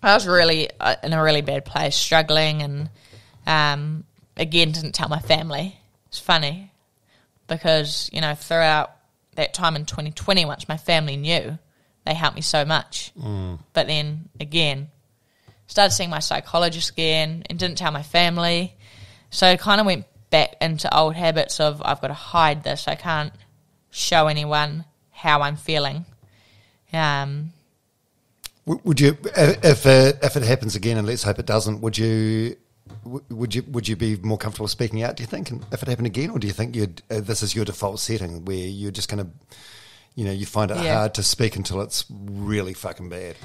I was really in a really bad place, struggling, and again, didn't tell my family. It's funny because, you know, throughout that time in 2020, once my family knew, they helped me so much. But then, again, started seeing my psychologist again and didn't tell my family. So I kind of went back into old habits of I've got to hide this. I can't show anyone how I'm feeling. Would you, if it happens again, and let's hope it doesn't, would you be more comfortable speaking out, do you think, if it happened again, or do you think this is your default setting where you're just going to, you know, you find it hard to speak until it's really fucking bad?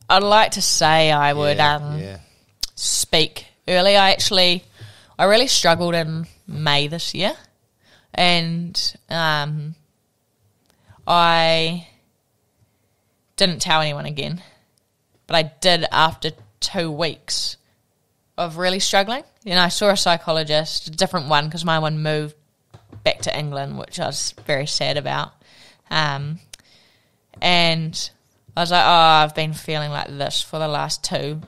I'd like to say I would speak early. I really struggled in May this year, and I didn't tell anyone again, but I did after 2 weeks of really struggling. You know, I saw a psychologist, a different one, because my one moved back to England, which I was very sad about. And I was like, I've been feeling like this for the last 3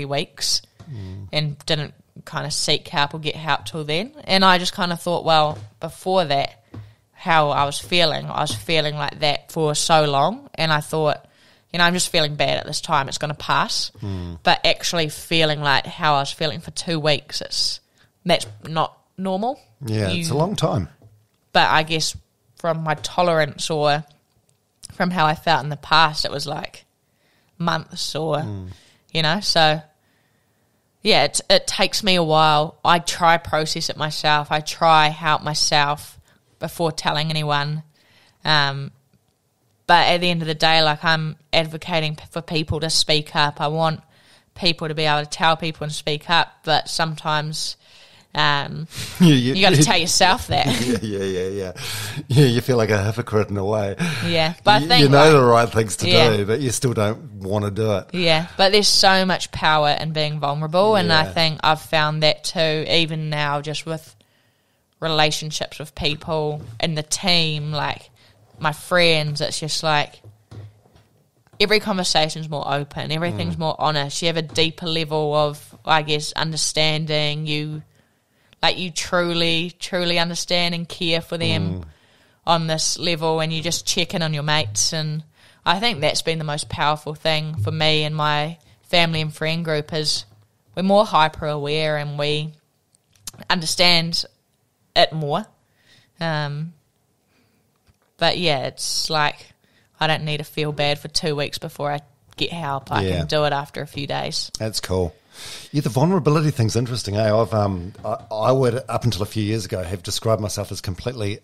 weeks, and didn't kind of seek help or get help till then. And I just kind of thought, well, before that, how I was feeling like that for so long, and I thought, you know, I'm just feeling bad at this time, it's going to pass. But actually feeling like how I was feeling for 2 weeks, that's not normal. Yeah, it's a long time. But I guess from my tolerance or from how I felt in the past, it was like months or, you know, so yeah, it takes me a while. I try process it myself. I try help myself before telling anyone. But at the end of the day, like, I'm advocating for people to speak up. I want people to be able to tell people and speak up, but sometimes you got to tell yourself that. Yeah, you feel like a hypocrite in a way. Yeah, but I think you know the right things to do, but you still don't want to do it. Yeah, but there's so much power in being vulnerable, and I think I've found that too, even now, just with relationships with people in the team, like my friends. It's just like every conversation's more open, everything's more honest. You have a deeper level of, I guess, understanding. You truly understand and care for them on this level, and you just check in on your mates. And I think that's been the most powerful thing for me and my family and friend group, is we're more hyper aware and we understand it more. But yeah, it's like I don't need to feel bad for 2 weeks before I get help. I can do it after a few days. That's cool. Yeah, the vulnerability thing's interesting. I would, up until a few years ago, have described myself as completely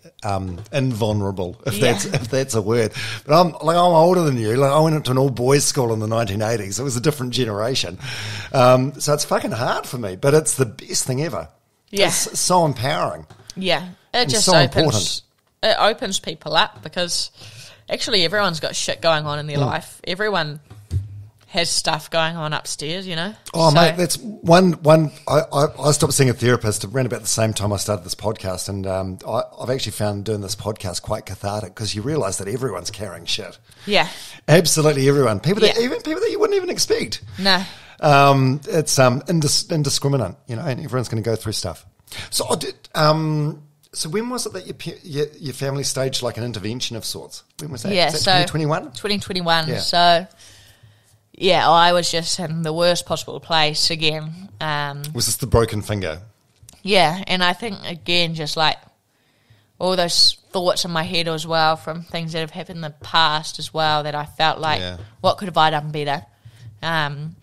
invulnerable, if that's a word. But I'm older than you. Like, I went into an all boys school in the 1980s. It was a different generation, so it's fucking hard for me. But it's the best thing ever. Yeah, it's so empowering. Yeah, it just so opens. Important. It opens people up, because actually everyone's got shit going on in their life. Everyone has stuff going on upstairs, you know. Oh, so, mate, that's one. I stopped seeing a therapist around about the same time I started this podcast, and I've actually found doing this podcast quite cathartic, because you realise that everyone's carrying shit. Yeah, absolutely everyone. Even people that you wouldn't even expect. No, it's indiscriminate, you know, and everyone's going to go through stuff. So I did. So when was it that your family staged like an intervention of sorts? When was that? Yeah, was that 2021? 2021. Yeah. So, yeah, I was just in the worst possible place again. Was this the broken finger? Yeah, and I think, again, just like all those thoughts in my head as well from things that have happened in the past as well, that I felt like, what could have I done better in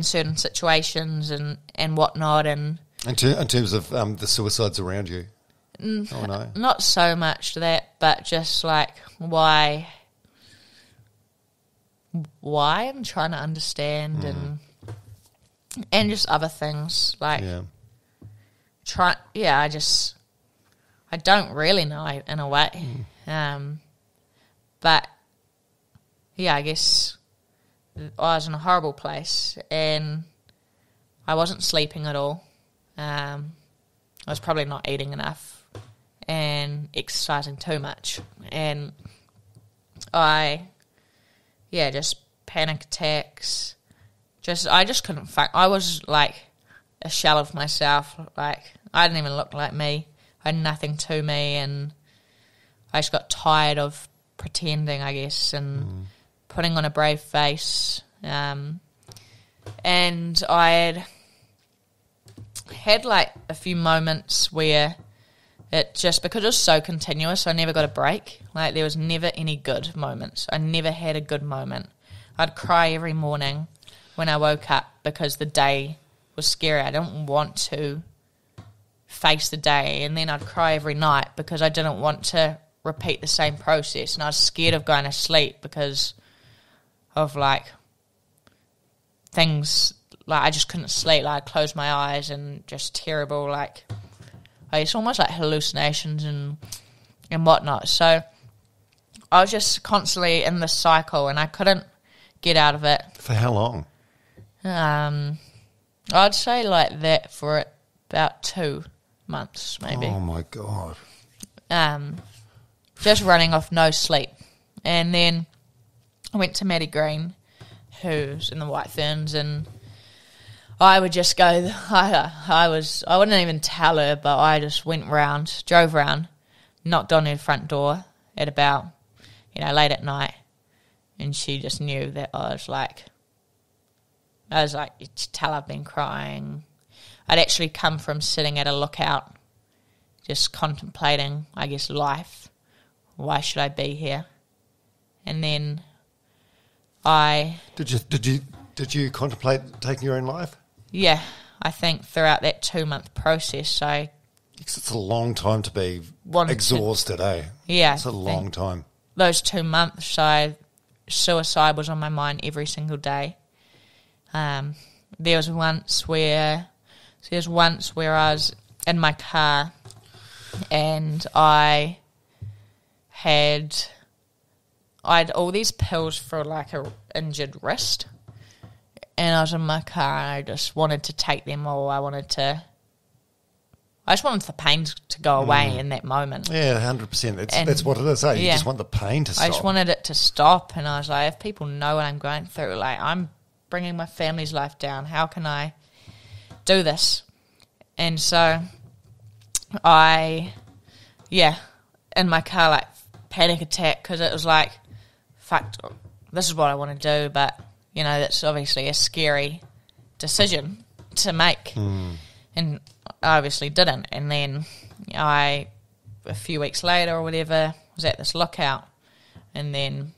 certain situations and whatnot, and in terms of the suicides around you? Oh, no. Not so much that, but just like why I'm trying to understand and just other things like I don't really know in a way. But yeah, I guess I was in a horrible place and I wasn't sleeping at all. I was probably not eating enough and exercising too much, and I just panic attacks. I just couldn't I was like a shell of myself. Like, I didn't even look like me. I had nothing to me, and I just got tired of pretending, I guess, and putting on a brave face. And I had like a few moments where it just, because it was so continuous, I never got a break. Like, there was never any good moments. I never had a good moment. I'd cry every morning when I woke up because the day was scary. I didn't want to face the day, and then I'd cry every night because I didn't want to repeat the same process, and I was scared of going to sleep because of like things, like I just couldn't sleep. Like, I'd close my eyes and just terrible, like, it's almost like hallucinations and whatnot. So I was just constantly in this cycle, and I couldn't get out of it. For how long? I'd say like that for about 2 months, maybe. Oh my God. Just running off no sleep. And then I went to Maddie Green, who's in the White Ferns, and I would just go, I wouldn't even tell her, but I just drove around, knocked on her front door at about, late at night, and she just knew that I was like, you tell I've been crying. I'd actually come from sitting at a lookout, just contemplating, I guess, life. Why should I be here? And then Did you contemplate taking your own life? Yeah, I think throughout that 2-month process, It's a long time to be exhausted, eh? Yeah. It's a long time. Those 2 months, suicide was on my mind every single day. There was once where I was in my car and I had all these pills for like a injured wrist, and I was in my car and I just wanted to take them all. I just wanted the pain to go away in that moment. Yeah, 100%. That's what it is, eh? You just want the pain to stop. I just wanted it to stop, and I was like, if people know what I'm going through, like, I'm bringing my family's life down. How can I do this? And so in my car, like, panic attack, because it was like, fuck, this is what I want to do, but, that's obviously a scary decision to make. And I obviously didn't. And then a few weeks later or whatever, was at this lookout, and then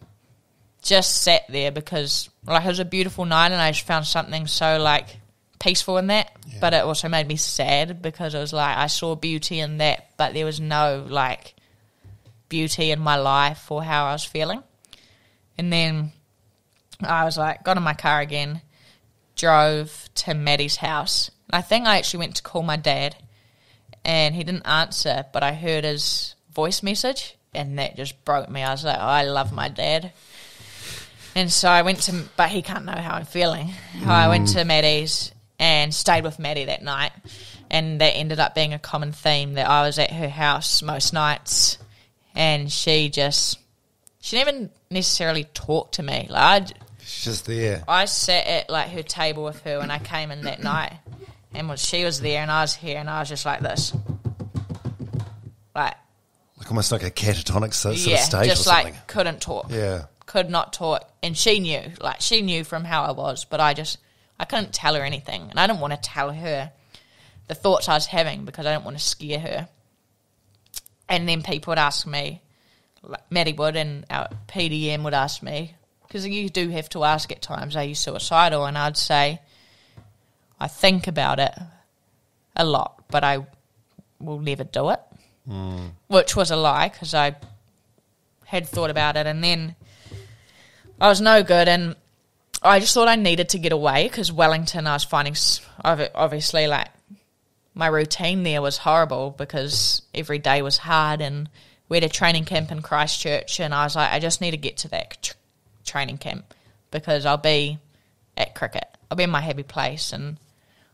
just sat there because, like, it was a beautiful night, and I just found something so, like, peaceful in that. Yeah. But it also made me sad because it was like I saw beauty in that, but there was no, like, beauty in my life or how I was feeling. And then I was like, got in my car again, drove to Maddie's house. I think I actually went to call my dad, and he didn't answer, but I heard his voice message, and that just broke me. I was like, I love my dad. And so I went to, but he can't know how I'm feeling. I went to Maddie's and stayed with Maddie that night, and that ended up being a common theme, that I was at her house most nights, and she didn't necessarily talk to me. Like, she's just there. I sat at, like, her table with her when I came in that night, and she was there and I was here, and I was just like this. Like almost like a catatonic sort of state or something. Just like couldn't talk. Yeah. Could not talk. And she knew from how I was, but I couldn't tell her anything. And I didn't want to tell her the thoughts I was having because I didn't want to scare her. And then people would ask me, like Maddie would, and our PDM would ask me, because you do have to ask at times, are you suicidal? And I'd say, I think about it a lot, but I will never do it, which was a lie because I had thought about it, and then I was no good, and I just thought I needed to get away because Wellington, I was finding, obviously, like, my routine there was horrible because every day was hard, and we had a training camp in Christchurch, and I was like, I just need to get to that training camp because I'll be at cricket. I'll be in my happy place, and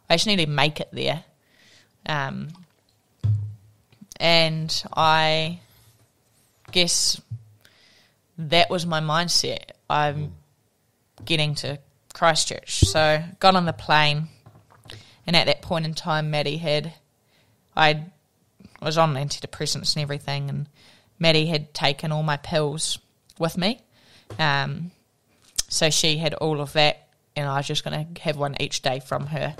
I just need to make it there. And I guess that was my mindset. getting to Christchurch. So got on the plane, and at that point in time, I was on antidepressants and everything, and Maddie had taken all my pills with me. So she had all of that, and I was just going to have one each day from her.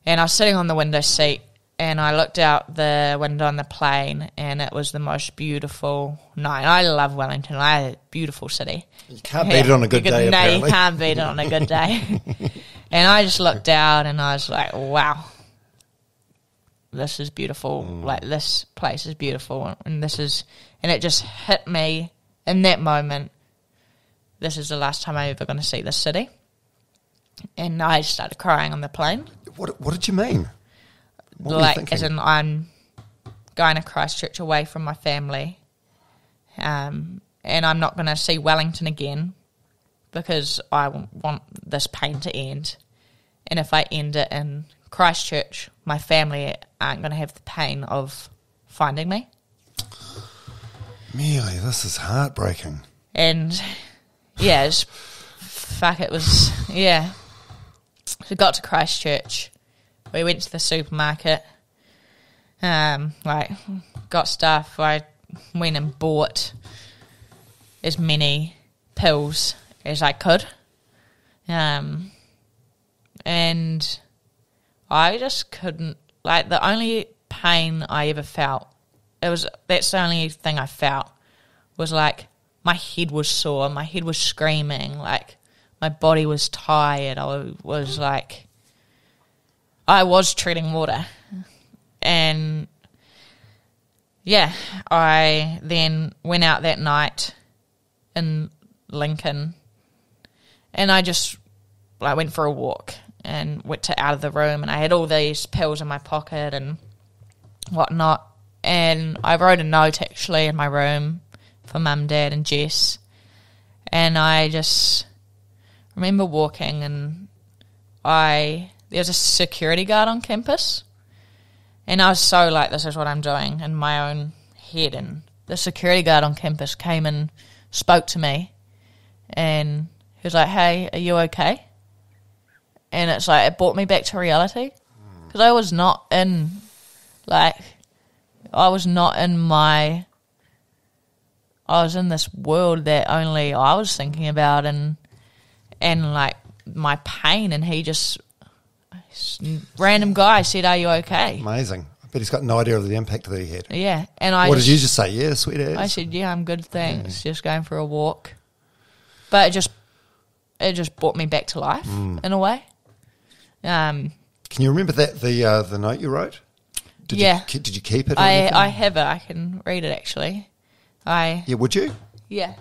And I was sitting on the window seat, and I looked out the window on the plane, and it was the most beautiful night. I love Wellington. A beautiful city. You can't beat it on a good day, no, apparently. you can't beat it on a good day. And I just looked out, and I was like, wow, this is beautiful. Like, this place is beautiful. And it just hit me in that moment. This is the last time I'm ever going to see this city. And I started crying on the plane. What did you mean? What were you thinking? As in, I'm going to Christchurch away from my family, and I'm not going to see Wellington again because I want this pain to end. And if I end it in Christchurch, my family aren't going to have the pain of finding me. Mealy, this is heartbreaking. And yeah, it was, yeah. So we got to Christchurch. We went to the supermarket, got stuff. I went and bought as many pills as I could. And I just couldn't, the only pain I ever felt, that's the only thing I felt, was my head was sore, my head was screaming, my body was tired. I was treading water. And yeah, I then went out that night in Lincoln, and I just went for a walk and went out of the room, and I had all these pills in my pocket and whatnot. And I wrote a note actually in my room for Mum, Dad and Jess. And I just remember walking, and there was a security guard on campus, and I was so this is what I'm doing in my own head. And the security guard on campus came and spoke to me, and he was like, "Hey, are you okay?" And it's it brought me back to reality, because I was not in I was in this world that only I was thinking about, and my pain. And he just, random guy said, "Are you okay?" Amazing. I bet he's got no idea of the impact that he had. Yeah. And what did you just say? Yeah, sweet as. I said, "Yeah, I'm good, thanks. Just going for a walk." But it just brought me back to life in a way. Can you remember the note you wrote? Did you keep it? I have it. I can read it actually. Yeah, would you? Yeah.